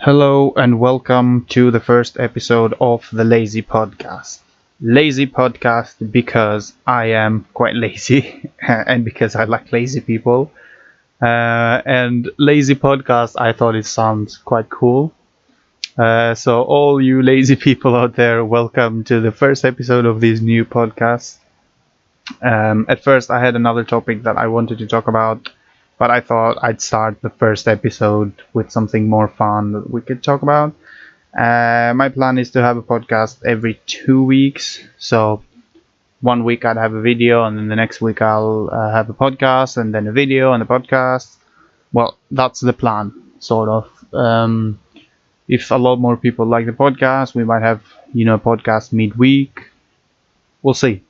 Hello and welcome to the first episode of the Lazy Podcast. Lazy Podcast because I am quite lazy and because I like lazy people. And Lazy Podcast, I thought it sounds quite cool. So, all you lazy people out there, welcome to the first episode of this new podcast. At first, I had another topic that I wanted to talk about, but I thought I'd start the first episode with something more fun that we could talk about. My plan is to have a podcast every 2 weeks. So 1 week I'd have a video, and then the next week I'll have a podcast, and then a video and a podcast. Well, that's the plan, sort of. If a lot more people like the podcast, we might have, podcast midweek. We'll see.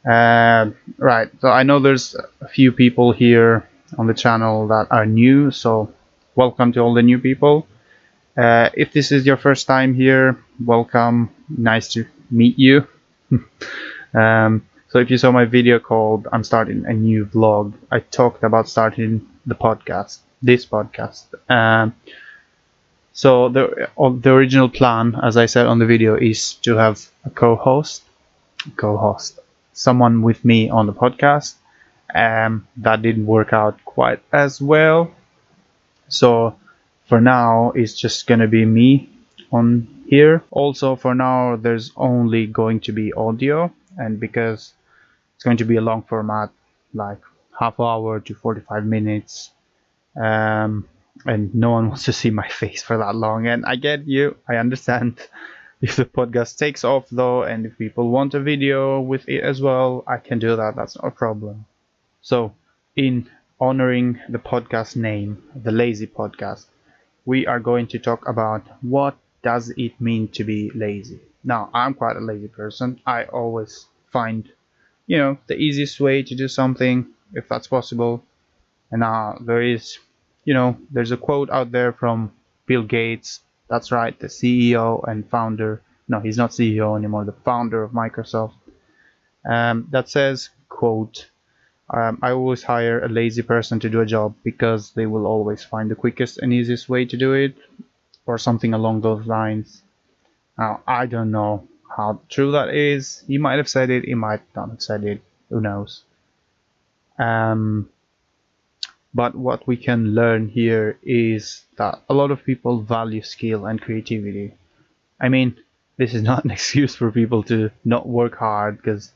Right. So I know there's a few people here on the channel that are new. So welcome to all the new people. If this is your first time here, welcome. Nice to meet you. So if you saw my video called I'm starting a new vlog, I talked about starting this podcast. So the original plan, as I said on the video, is to have a co-host, someone with me on the podcast. That didn't work out quite as well. So for now, it's just gonna be me on here. Also, for now, there's only going to be audio, and because it's going to be a long format, like half hour to 45 minutes, and no one wants to see my face for that long. And I get you, I understand. If the podcast takes off though, and if people want a video with it as well, I can do that. That's no problem. So, in honoring the podcast name, the Lazy Podcast, we are going to talk about what does it mean to be lazy. Now, I'm quite a lazy person. I always find, the easiest way to do something if that's possible. And now there's a quote out there from Bill Gates. That's right, the CEO and founder. No, he's not CEO anymore, the founder of Microsoft. That says, quote, I always hire a lazy person to do a job because they will always find the quickest and easiest way to do it, or something along those lines. Now, I don't know how true that is. He might have said it, he might not have said it. Who knows? But what we can learn here is that a lot of people value skill and creativity. I mean, this is not an excuse for people to not work hard, because,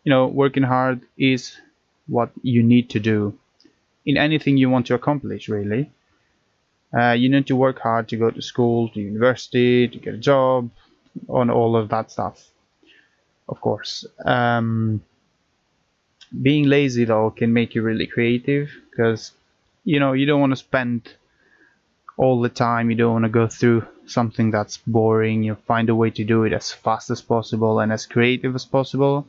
working hard is what you need to do in anything you want to accomplish, really. You need to work hard to go to school, to university, to get a job, on all of that stuff, of course. Being lazy, though, can make you really creative because, you don't want to spend all the time. You don't want to go through something that's boring. You find a way to do it as fast as possible and as creative as possible.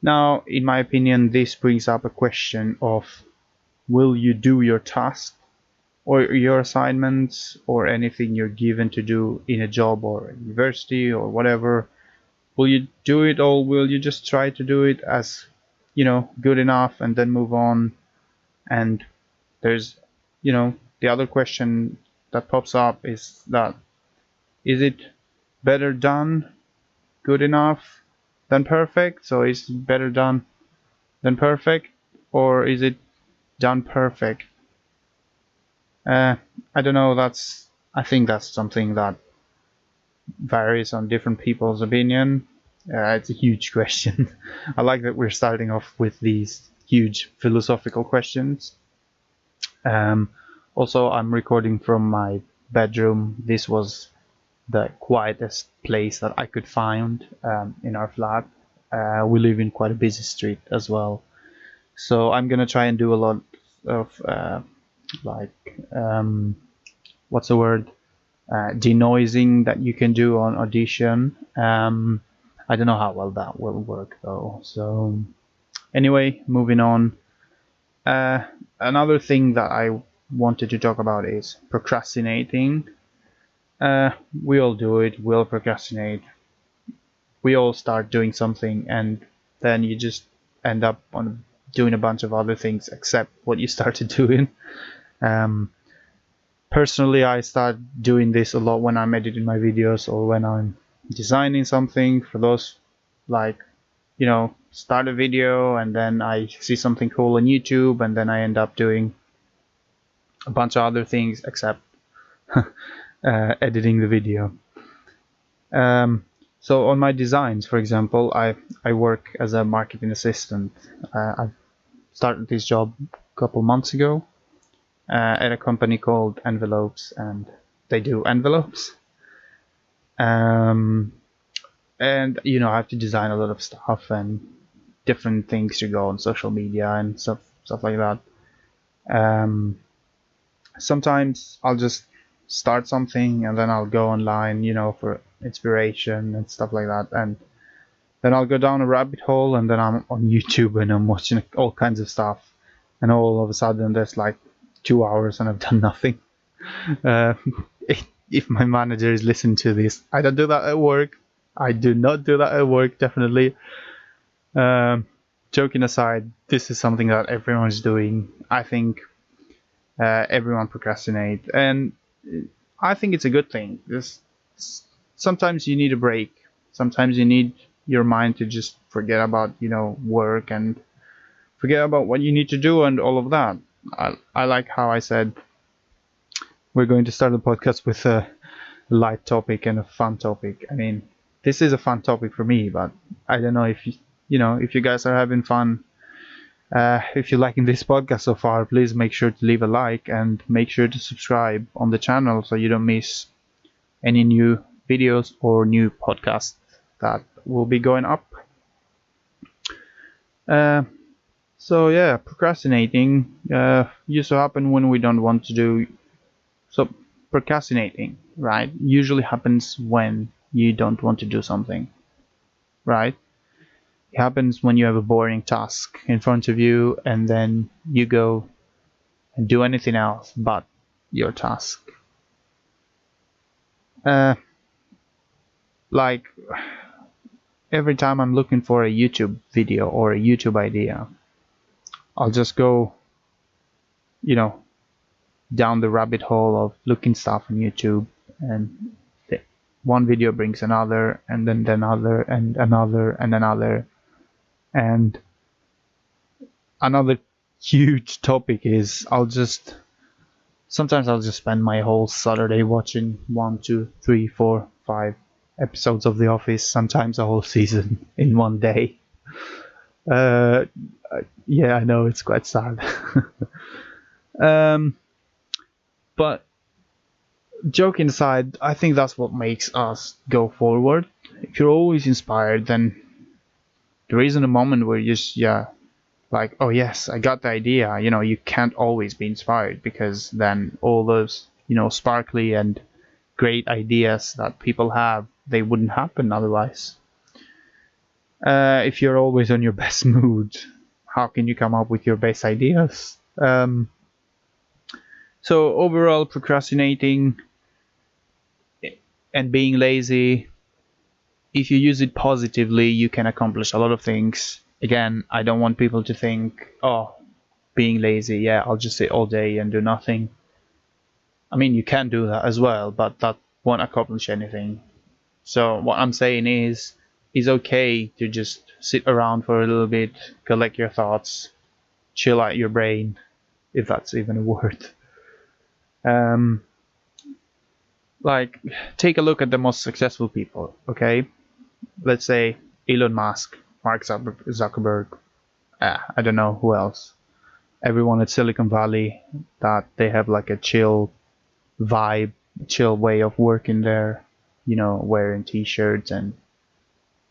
Now, in my opinion, this brings up a question of, will you do your task or your assignments or anything you're given to do in a job or university or whatever? Will you do it, or will you just try to do it as, good enough and then move on? And there's, the other question that pops up is that, is it better done good enough than perfect? So is it better done than perfect, or is it done perfect? I don't know. I think that's something that varies on different people's opinion. It's a huge question. I like that we're starting off with these huge philosophical questions. Also, I'm recording from my bedroom. This was the quietest place that I could find in our flat. We live in quite a busy street as well. So I'm gonna try and do a lot of what's the word? Denoising that you can do on Audition. I don't know how well that will work though. So anyway, moving on. Another thing that I wanted to talk about is procrastinating. We all do it. We all procrastinate. We all start doing something, and then you just end up on doing a bunch of other things except what you started doing. Um, Personally, I start doing this a lot when I'm editing my videos or when I'm designing something. For those, like, start a video and then I see something cool on YouTube and then I end up doing a bunch of other things except editing the video. So on my designs, for example, I work as a marketing assistant. I started this job a couple months ago at a company called Envelopes, and they do envelopes. And I have to design a lot of stuff and different things to go on social media and stuff like that. Sometimes I'll just start something and then I'll go online, for inspiration and stuff like that, and then I'll go down a rabbit hole and then I'm on YouTube and I'm watching all kinds of stuff, and all of a sudden there's like 2 hours and I've done nothing. Uh, if my manager is listening to this, I don't do that at work. I do not do that at work, definitely. Joking aside, this is something that everyone's doing. I think everyone procrastinate, and I think it's a good thing. Sometimes you need a break. Sometimes you need your mind to just forget about work and forget about what you need to do and all of that. I like how I said we're going to start the podcast with a light topic and a fun topic. I mean, this is a fun topic for me, but I don't know if if you guys are having fun. If you're liking this podcast so far, please make sure to leave a like and make sure to subscribe on the channel so you don't miss any new videos or new podcasts that will be going up. So yeah, procrastinating used to happen when we don't want to do. So procrastinating, right, usually happens when you don't want to do something, right? It happens when you have a boring task in front of you and then you go and do anything else but your task. Like every time I'm looking for a YouTube video or a YouTube idea, I'll just go, down the rabbit hole of looking stuff on YouTube, and one video brings another, and then another, and another, and another. And another huge topic is sometimes I'll just spend my whole Saturday watching 1, 2, 3, 4, 5 episodes of The Office, sometimes a whole season in one day. Yeah, I know, it's quite sad. But joking aside, I think that's what makes us go forward. If you're always inspired, then there isn't a moment where you just, like, oh yes, I got the idea. You can't always be inspired, because then all those, sparkly and great ideas that people have, they wouldn't happen otherwise. If you're always on your best mood, how can you come up with your best ideas? So overall, procrastinating and being lazy, if you use it positively, you can accomplish a lot of things. Again, I don't want people to think, oh, being lazy, yeah, I'll just sit all day and do nothing. I mean, you can do that as well, but that won't accomplish anything. So what I'm saying is, it's okay to just sit around for a little bit, collect your thoughts, chill out your brain, if that's even a word. Like, take a look at the most successful people, okay? Let's say Elon Musk, Mark Zuckerberg, I don't know who else. Everyone at Silicon Valley, that they have like a chill vibe, chill way of working there, wearing t-shirts and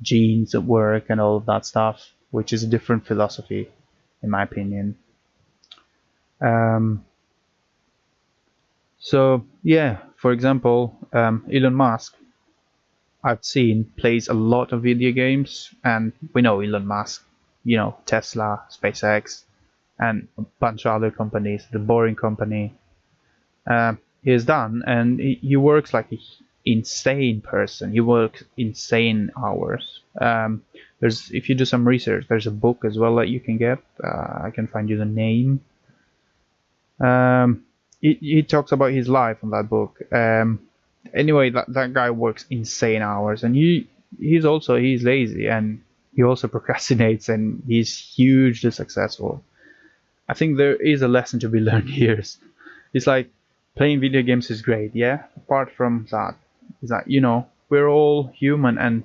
jeans at work and all of that stuff, which is a different philosophy, in my opinion. So yeah, for example, Elon Musk, I've seen, plays a lot of video games, and we know Elon Musk, Tesla, SpaceX, and a bunch of other companies, the Boring Company. He is done, and he works like an insane person. He works insane hours. If you do some research, there's a book as well that you can get. I can find you the name. he talks about his life in that book. Anyway, that guy works insane hours, and he's lazy, and he also procrastinates, and he's hugely successful. I think there is a lesson to be learned here. It's like playing video games is great, yeah. Apart from that, is that we're all human, and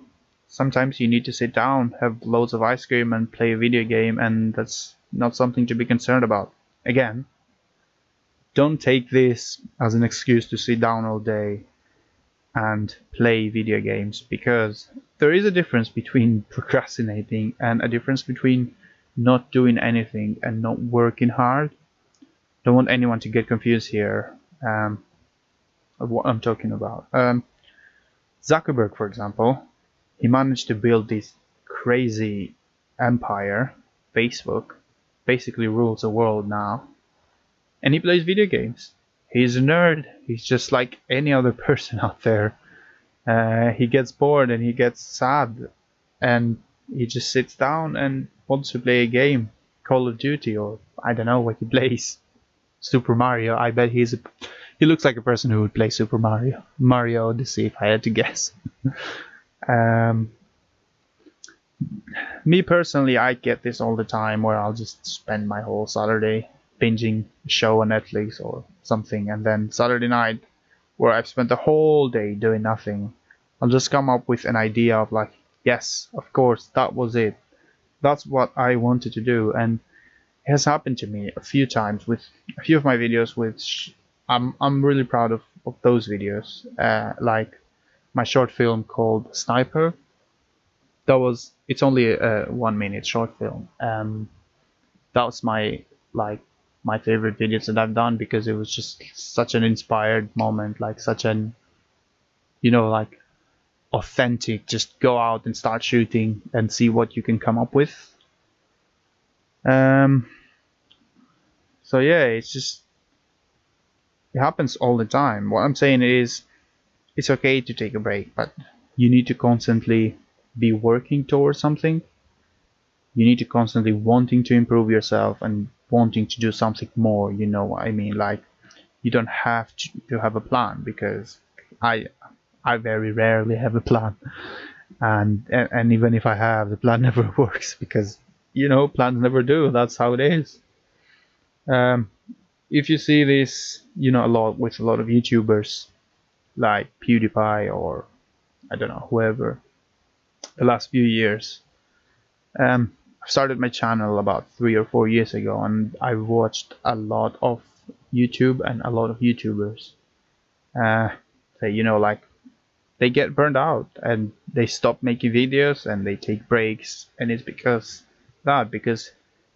sometimes you need to sit down, have loads of ice cream, and play a video game, and that's not something to be concerned about. Again, don't take this as an excuse to sit down all day and play video games, because there is a difference between procrastinating and a difference between not doing anything and not working hard. Don't want anyone to get confused here of what I'm talking about. Zuckerberg, for example, he managed to build this crazy empire. Facebook basically rules the world now, and he plays video games. He's a nerd. He's just like any other person out there. He gets bored and he gets sad, and he just sits down and wants to play a game, Call of Duty, or I don't know what he plays. Super Mario. I bet he looks like a person who would play Super Mario Odyssey, if I had to guess. um, Me personally, I get this all the time, where I'll just spend my whole Saturday binging a show on Netflix or something, and then Saturday night, where I've spent the whole day doing nothing, I'll just come up with an idea of like, yes, of course, that was it. That's what I wanted to do, and it has happened to me a few times with a few of my videos, which I'm really proud of those videos. Like my short film called Sniper. It's only a 1 minute short film. That was my favorite videos that I've done, because it was just such an inspired moment, like such an like authentic, just go out and start shooting and see what you can come up with. Um, so yeah, it happens all the time. What I'm saying is, it's okay to take a break, but you need to constantly be working towards something. You need to constantly wanting to improve yourself and wanting to do something more. You know what I mean? Like, you don't have to have a plan, because I I very rarely have a plan, and even if I have, the plan never works, because plans never do. That's how it is. Um, if you see this, a lot with a lot of YouTubers like PewDiePie, or I don't know, whoever, the last few years. I started my channel about 3 or 4 years ago, and I watched a lot of YouTube and a lot of YouTubers. They, like, they get burned out and they stop making videos and they take breaks, and it's because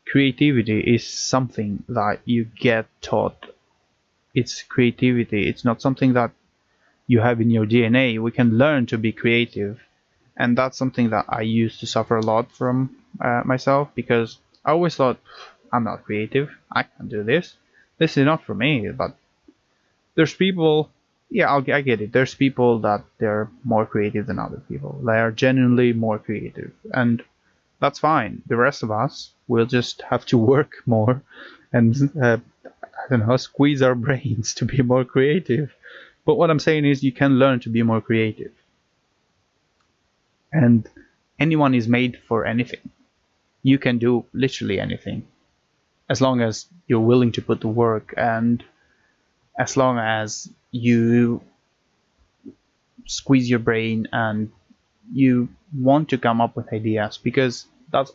creativity is something that you get taught. It's creativity. It's not something that you have in your DNA. We can learn to be creative, and that's something that I used to suffer a lot from myself, because I always thought, I'm not creative, I can't do this, this is not for me. But there's people, yeah, I get it, there's people that they're more creative than other people, they are genuinely more creative, and that's fine. The rest of us will just have to work more and I don't know, squeeze our brains to be more creative. But what I'm saying is, you can learn to be more creative, and anyone is made for anything. You can do literally anything, as long as you're willing to put the work, and as long as you squeeze your brain and you want to come up with ideas, because that's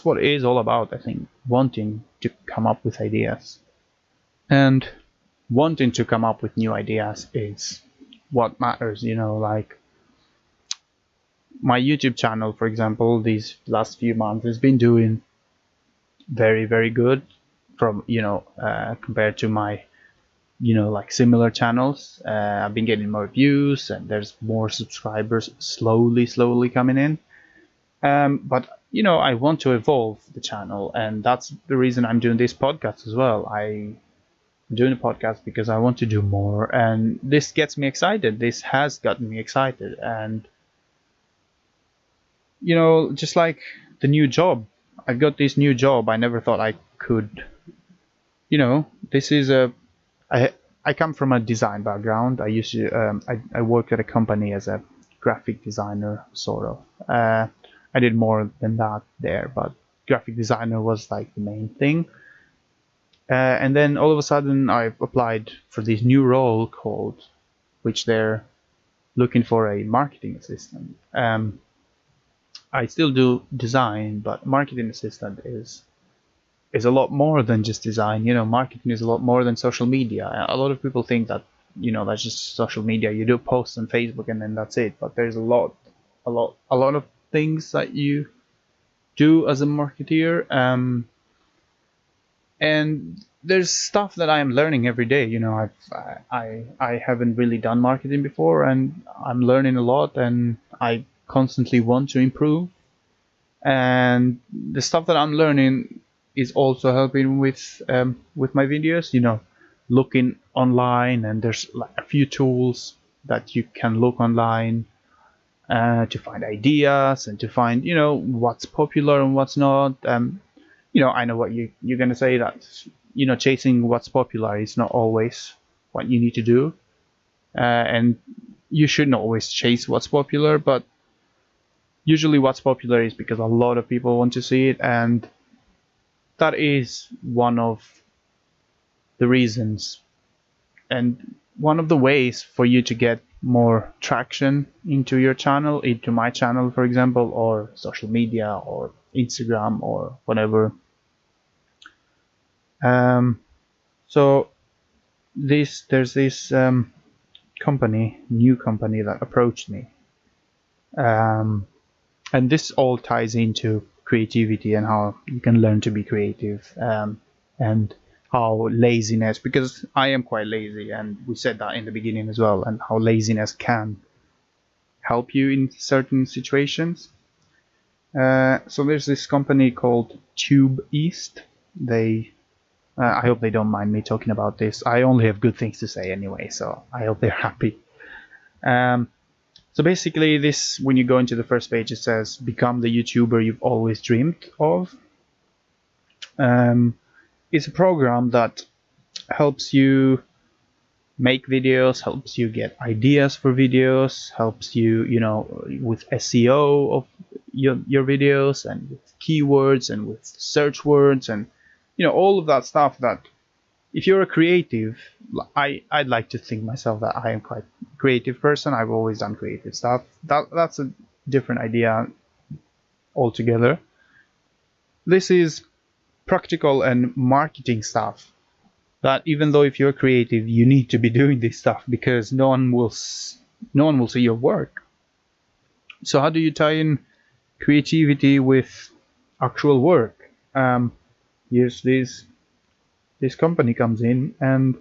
what it is all about. I think wanting to come up with ideas, and wanting to come up with new ideas is what matters. Like my YouTube channel, for example, these last few months has been doing very, very good, from compared to my like similar channels. I've been getting more views, and there's more subscribers slowly coming in. But I want to evolve the channel, and that's the reason I'm doing this podcast as well. I'm doing a podcast because I want to do more, and this gets me excited. This has gotten me excited, and just like the new job, I got this new job. I never thought I could. This is a I come from a design background. I used to I worked at a company as a graphic designer, sort of. I did more than that there, but graphic designer was like the main thing. And then all of a sudden, I applied for this new role called, which they're looking for a marketing assistant. I still do design, but marketing assistant is a lot more than just design. Marketing is a lot more than social media. A lot of people think that that's just social media. You do posts on Facebook and then that's it. But there's a lot of things that you do as a marketeer. And there's stuff that I am learning every day. I haven't really done marketing before, and I'm learning a lot, and I constantly want to improve. And the stuff that I'm learning is also helping with my videos. Looking online, and there's like a few tools that you can look online to find ideas and to find what's popular and what's not. I know what you're gonna say, that chasing what's popular is not always what you need to do, and you shouldn't always chase what's popular, but usually what's popular is because a lot of people want to see it, and that is one of the reasons and one of the ways for you to get more traction into your channel, into my channel, for example, or social media or Instagram or whatever. So there's this new company that approached me, and this all ties into creativity and how you can learn to be creative, and how laziness, because I am quite lazy, and we said that in the beginning as well, and how laziness can help you in certain situations. So there's this company called Tube East. I hope they don't mind me talking about this. I only have good things to say anyway, so I hope they're happy. So basically, when you go into the first page, it says, become the YouTuber you've always dreamed of. It's a program that helps you make videos, helps you get ideas for videos, helps you, with SEO of your videos, and with keywords, and with search words, and all of that stuff that if you're a creative, I'd like to think myself that I am quite a creative person. I've always done creative stuff. That's a different idea altogether. This is practical and marketing stuff that even though if you're creative, you need to be doing this stuff because no one will see your work. So how do you tie in creativity with actual work? Here's this company comes in, and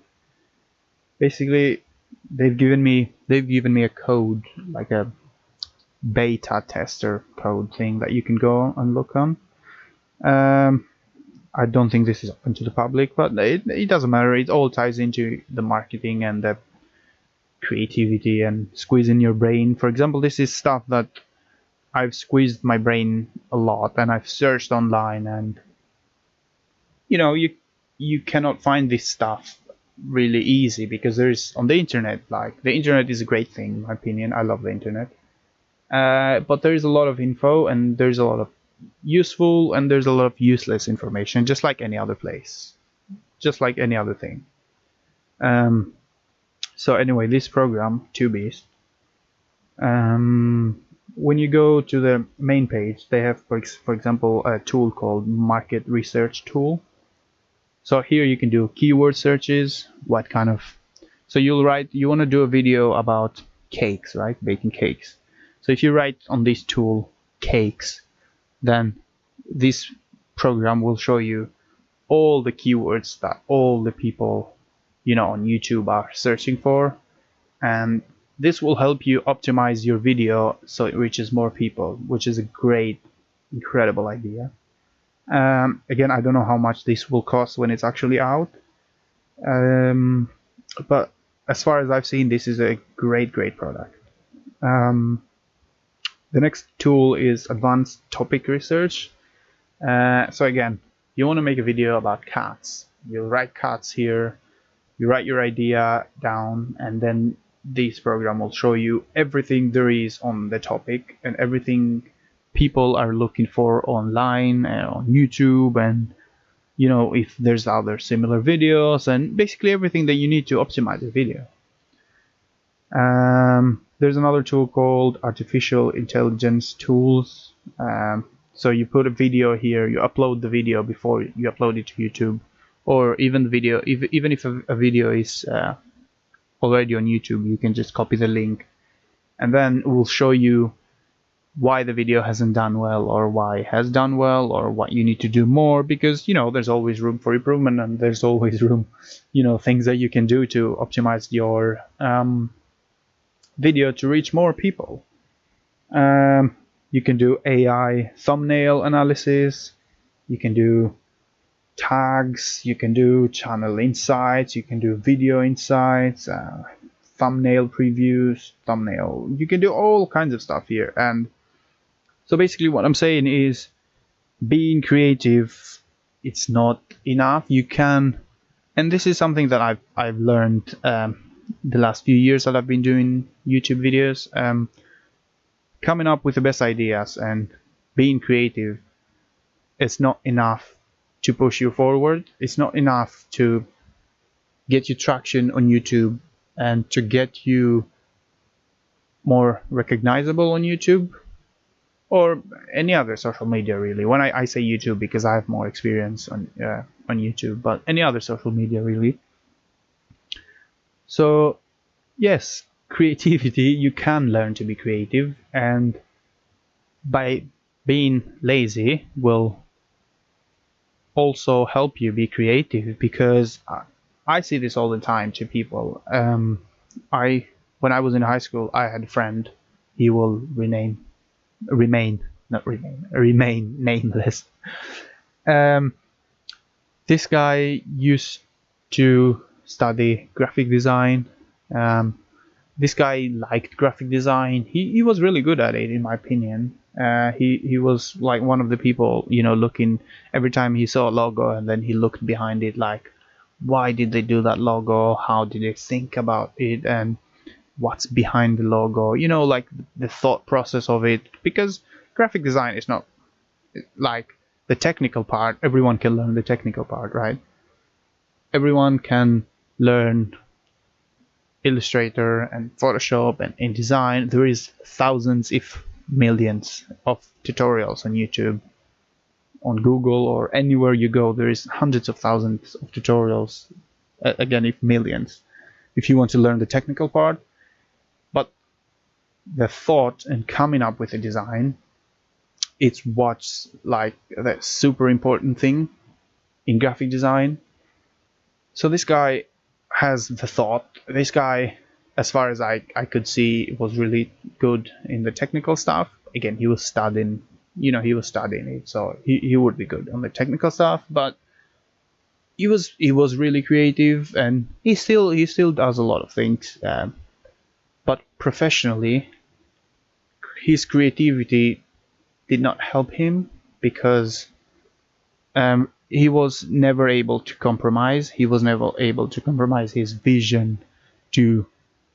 basically they've given me a code, like a beta tester code thing that you can go and look on. I don't think this is open to the public, but it doesn't matter. It all ties into the marketing and the creativity and squeezing your brain. For example, this is stuff that I've squeezed my brain a lot, and I've searched online, and you cannot find this stuff really easy because there's on the internet. Like, the internet is a great thing, in my opinion. I love the internet, but there is a lot of info, and there's a lot of useful, and there's a lot of useless information, just like any other place, just like any other thing. So anyway, this program, TubeBeast, when you go to the main page, they have, for example, a tool called Market Research Tool. So here you can do keyword searches. So you want to do a video about cakes, right? Baking cakes. So if you write on this tool cakes, then this program will show you all the keywords that all the people on YouTube are searching for, and this will help you optimize your video so it reaches more people, which is a great, incredible idea. Again, I don't know how much this will cost when it's actually out, but as far as I've seen, this is a great product. The next tool is Advanced Topic Research. So again, you want to make a video about cats. You'll write cats here, You write your idea down, and then this program will show you everything there is on the topic and everything people are looking for online and on YouTube, and if there's other similar videos, and basically everything that you need to optimize a video. There's another tool called artificial intelligence tools. So you put a video here, you upload the video before you upload it to YouTube, or even the video, even if a video is already on YouTube, you can just copy the link, and then it will show you why the video hasn't done well, or why it has done well, or what you need to do more, because there's always room for improvement, and there's always room, things that you can do to optimize your video to reach more people. You can do AI thumbnail analysis, you can do tags, you can do channel insights, you can do video insights, thumbnail previews, you can do all kinds of stuff here. And so basically what I'm saying is, being creative, it's not enough. You can, and this is something that I've learned the last few years that I've been doing YouTube videos, coming up with the best ideas and being creative, it's not enough to push you forward. It's not enough to get you traction on YouTube and to get you more recognizable on YouTube or any other social media, really. When I say YouTube, because I have more experience on YouTube, but any other social media, really. So yes, creativity, you can learn to be creative, and by being lazy will also help you be creative, because I see this all the time to people. When I was in high school, I had a friend. He will remain nameless. This guy used to study graphic design. This guy liked graphic design. He was really good at it, in my opinion. He was like one of the people, looking every time he saw a logo, and then he looked behind it like, why did they do that logo? How did they think about it? And what's behind the logo? Like the thought process of it. Because graphic design is not like the technical part. Everyone can learn the technical part, right? Everyone can learn Illustrator and Photoshop and InDesign. There is thousands, if millions, of tutorials on YouTube, on Google, or anywhere you go. There is hundreds of thousands of tutorials, again, if millions, if you want to learn the technical part. But the thought and coming up with a design, it's what's like the super important thing in graphic design. So this guy has the thought. This guy, as far as I could see, was really good in the technical stuff. Again, he was studying it, so he would be good on the technical stuff. But he was really creative, and he still does a lot of things. But professionally, his creativity did not help him, because he was never able to compromise. He was never able to compromise his vision to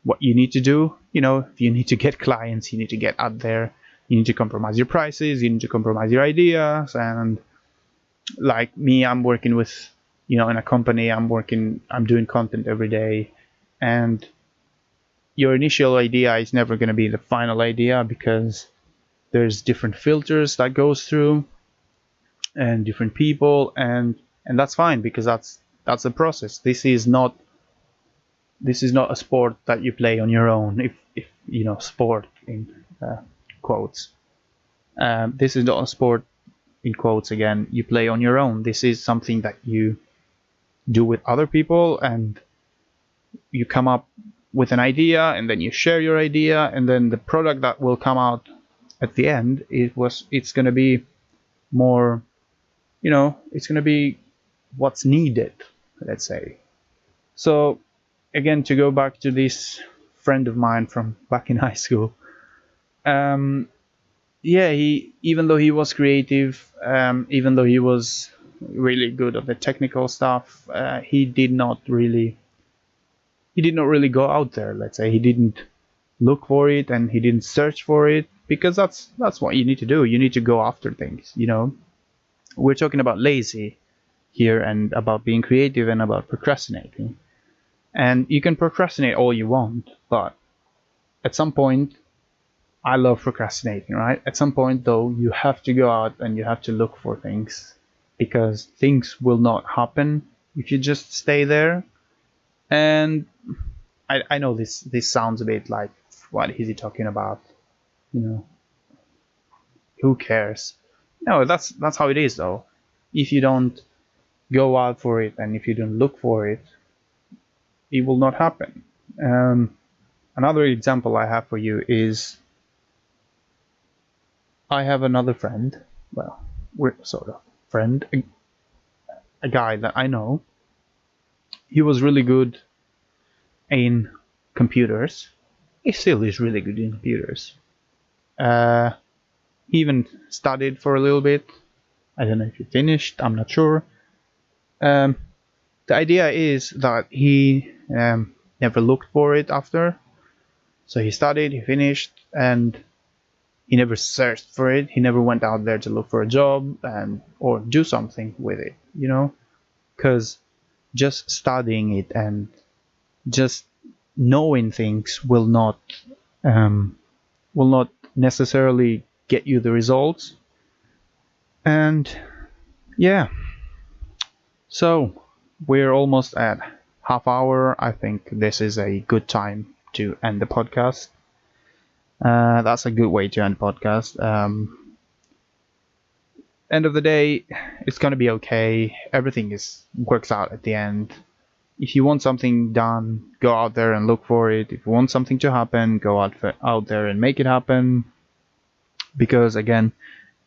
what you need to do. If you need to get clients, you need to get out there. You need to compromise your prices. You need to compromise your ideas. And like me, I'm working with, in a company. I'm doing content every day, and your initial idea is never going to be the final idea, because there's different filters that goes through, and different people, and that's fine, because that's the process. This is not a sport that you play on your own, if sport in quotes. This is not a sport, in quotes again, you play on your own. This is something that you do with other people, and you come up with an idea, and then you share your idea, and then the product that will come out at the end, it's going to be more, it's going to be what's needed, let's say. So again, to go back to this friend of mine from back in high school, he, even though he was creative, even though he was really good at the technical stuff, he did not really he did not really go out there. Let's say he didn't look for it and he didn't search for it, because that's what you need to do. You need to go after things. We're talking about lazy here and about being creative and about procrastinating. And you can procrastinate all you want, but at some point, I love procrastinating, right? At some point, though, you have to go out and you have to look for things, because things will not happen if you just stay there. And I know this sounds a bit like, what is he talking about? You know, who cares? No, that's how it is, though. If you don't go out for it and if you don't look for it, it will not happen. Another example I have for you is, I have another friend. Well, we're sort of friend, a guy that I know. He was really good in computers. He still is really good in computers. Uh, he even studied for a little bit. I don't know if he finished. I'm not sure. Um, the idea is that he never looked for it after. So he studied, he finished, and he never searched for it. He never went out there to look for a job or do something with it, because just studying it and just knowing things will not necessarily get you the results. And yeah, so we're almost at half hour. I think this is a good time to end the podcast. That's a good way to end the podcast. End of the day, it's gonna be okay. Everything works out at the end. If you want something done, go out there and look for it. If you want something to happen, go out there and make it happen. Because again,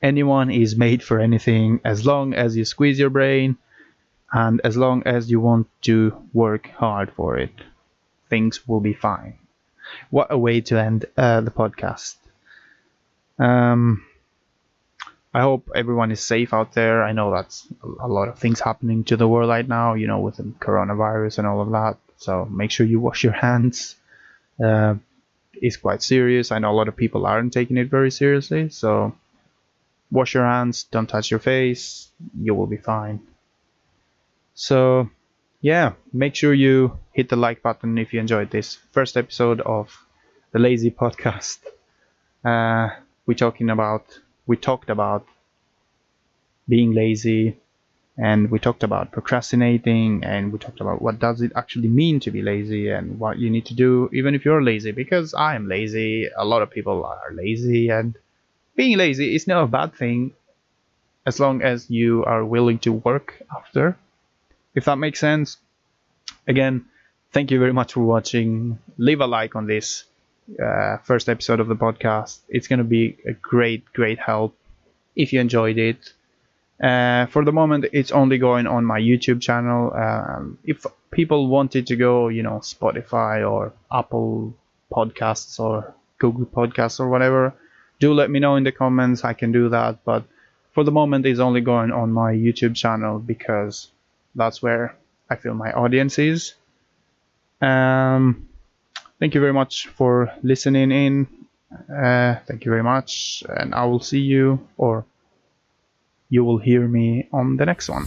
anyone is made for anything as long as you squeeze your brain and as long as you want to work hard for it. Things will be fine. What a way to end the podcast. I hope everyone is safe out there. I know that's a lot of things happening to the world right now, with the coronavirus and all of that. So make sure you wash your hands. It's quite serious. I know a lot of people aren't taking it very seriously. So wash your hands, don't touch your face, you will be fine. So yeah, make sure you hit the like button if you enjoyed this first episode of the Lazy Podcast. We talked about being lazy, and we talked about procrastinating, and we talked about what does it actually mean to be lazy and what you need to do even if you're lazy, because I am lazy, a lot of people are lazy, and being lazy is not a bad thing as long as you are willing to work after, if that makes sense. Again, thank you very much for watching. Leave a like on this first episode of the podcast. It's going to be a great help if you enjoyed it. For the moment, it's only going on my YouTube channel. If people wanted to go, Spotify or Apple Podcasts or Google Podcasts or whatever, do let me know in the comments. I can do that. But for the moment, it's only going on my YouTube channel because that's where I feel my audience is. Thank you very much for listening in. Thank you very much, and I will see you, or you will hear me on the next one.